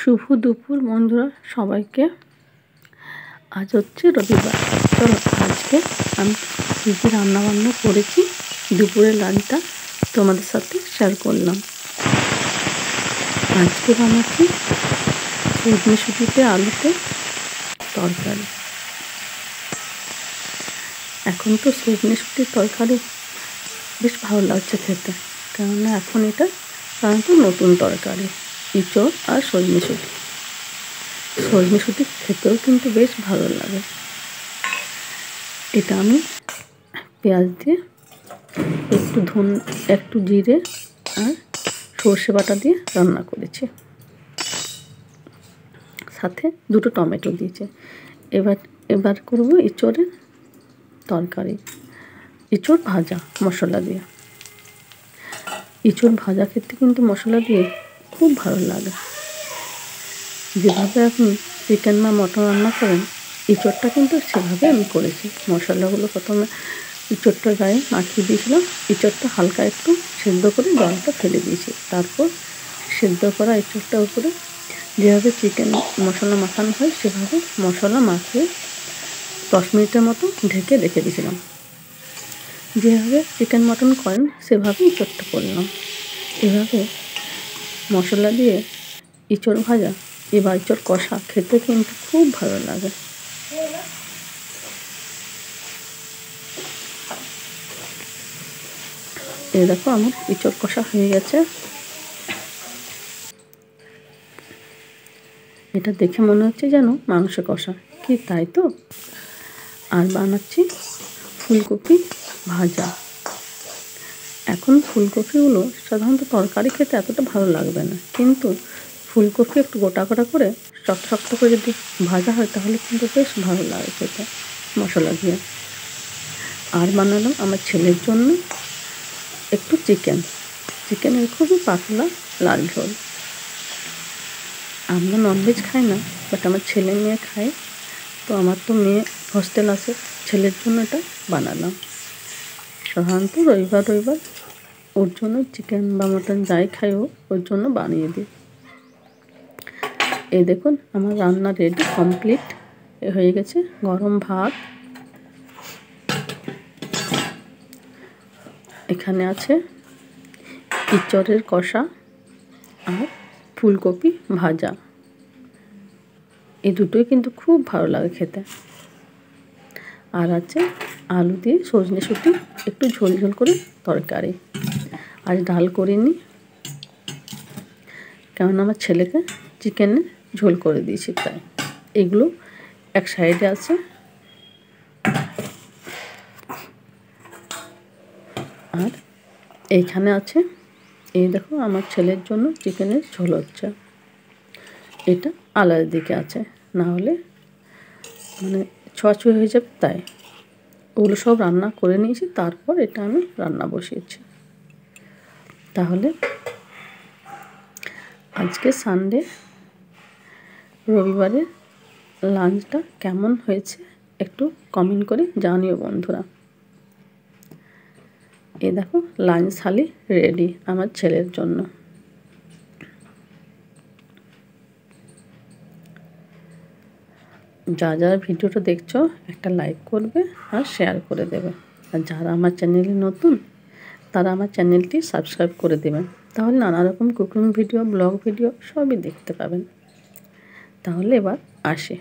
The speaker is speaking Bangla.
শুভ দুপুর বন্ধুরা সবাইকে। আজ হচ্ছে রবিবার। চলো আজকে আমি কী কী রান্নাবান্না করেছি দুপুরের লাঞ্চটা তোমাদের সাথে শেয়ার করলাম। আজকে বানাচ্ছি মটরশুঁটিতে আলুতে তরকারি। এখন তো মটরশুঁটির তরকারি বেশ ভালো লাগছে খেতে, কেননা এখন এটা সাধারণত নতুন তরকারি। ইঁচড় আর সজনেশুঁটি খেতেও কিন্তু বেশ ভালো লাগে। এটা আমি পেঁয়াজ দিয়ে একটু জিরে আর সর্ষে বাটা দিয়ে রান্না করেছি, সাথে দুটো টমেটো দিয়েছে। এবার করব ইঁচড়ের তরকারি, ইঁচড় ভাজা মশলা দিয়ে। ইঁচড় ভাজা খেতে কিন্তু মশলা দিয়ে খুব ভালো লাগে। যেভাবে আপনি চিকেন বা মটন রান্না করেন, ইঁচড়টা কিন্তু সেভাবে আমি করেছি। মশলাগুলো প্রথমে ইঁচড়টার গায়ে মাখিয়ে দিয়েছিলাম। ইঁচড়টা হালকা একটু সেদ্ধ করে জলটা ফেলে দিয়েছি। তারপর সেদ্ধ করা ইঁচড়টার উপরে যেভাবে চিকেন মশলা মাখানো হয় সেভাবে মশলা মাখিয়ে 10 মিনিটের মতো ঢেকে রেখে দিয়েছিলাম। যেভাবে চিকেন মটন করেন সেভাবে ইঁচড়টা করলাম। এভাবে মশলা দিয়ে ইঁচড় ভাজা এবার ইঁচড় কষা খেতে কিন্তু খুব ভালো লাগে। এই দেখো আমার ইঁচড় কষা হয়ে গেছে। এটা দেখে মনে হচ্ছে যেন মাংস কষা, কি তাই তো? আর বানাচ্ছি ফুলকপি ভাজা। এখন ফুলকপিগুলো সাধারণত তরকারি খেতে এতটা ভালো লাগবে না, কিন্তু ফুলকপি একটু গোটা গোটা করে শক্ত করে যদি ভাজা হয় তাহলে কিন্তু বেশ ভালো লাগে খেতে মশলা দিয়ে। আর বানালাম আমার ছেলের জন্য একটু চিকেনের খুবই পাতলা লাল ঝোল। আমরা ননভেজ খাই না, বাট আমার ছেলে মেয়ে খায়, তো আমার তো মেয়ে হস্টেল আছে, ছেলের জন্য এটা বানালাম। সাধারণত রবিবার ওর জন্য চিকেন বা মটন যাই খাই ওর জন্য বানিয়ে দিই। এই দেখুন আমার রান্না রেডি কমপ্লিট হয়ে গেছে। গরম ভাত, এখানে আছে ইঁচড়ের কষা আর ফুলকপি ভাজা। এই দুটোই কিন্তু খুব ভালো লাগে খেতে। আর আছে আলু দিয়ে সজনেশুঁটি একটু ঝোল করে তরকারি। আজ ডাল করিনি, কেননা আমার ছেলেকে চিকেনে ঝোল করে দিয়েছি, তাই এগুলো এক সাইডে আছে। আর এইখানে আছে, এই দেখো আমার ছেলের জন্য চিকেনের ঝোল হচ্ছে। এটা আলাদা দিকে আছে, না হলে মানে ছোঁয়াছুঁয়ি হয়ে যাবে, তাই ওগুলো সব রান্না করে নিয়েছি। তারপর এটা আমি রান্না বসিয়েছি। তাহলে আজকে সানডে রবিবারের লাঞ্চটা কেমন হয়েছে একটু কমেন্ট করে জানিও বন্ধুরা। এই দেখো লাঞ্চ থালি রেডি আমার ছেলের জন্য। যারা ভিডিওটা দেখছো একটা লাইক করবে আর শেয়ার করে দেবে। আর যারা আমার চ্যানেলে নতুন তারা আমার চ্যানেলটি সাবস্ক্রাইব করে দেবেন, তাহলে নানা রকম কুকিং ভিডিও, ব্লগ ভিডিও সবই দেখতে পাবেন। তাহলে এবার আসি।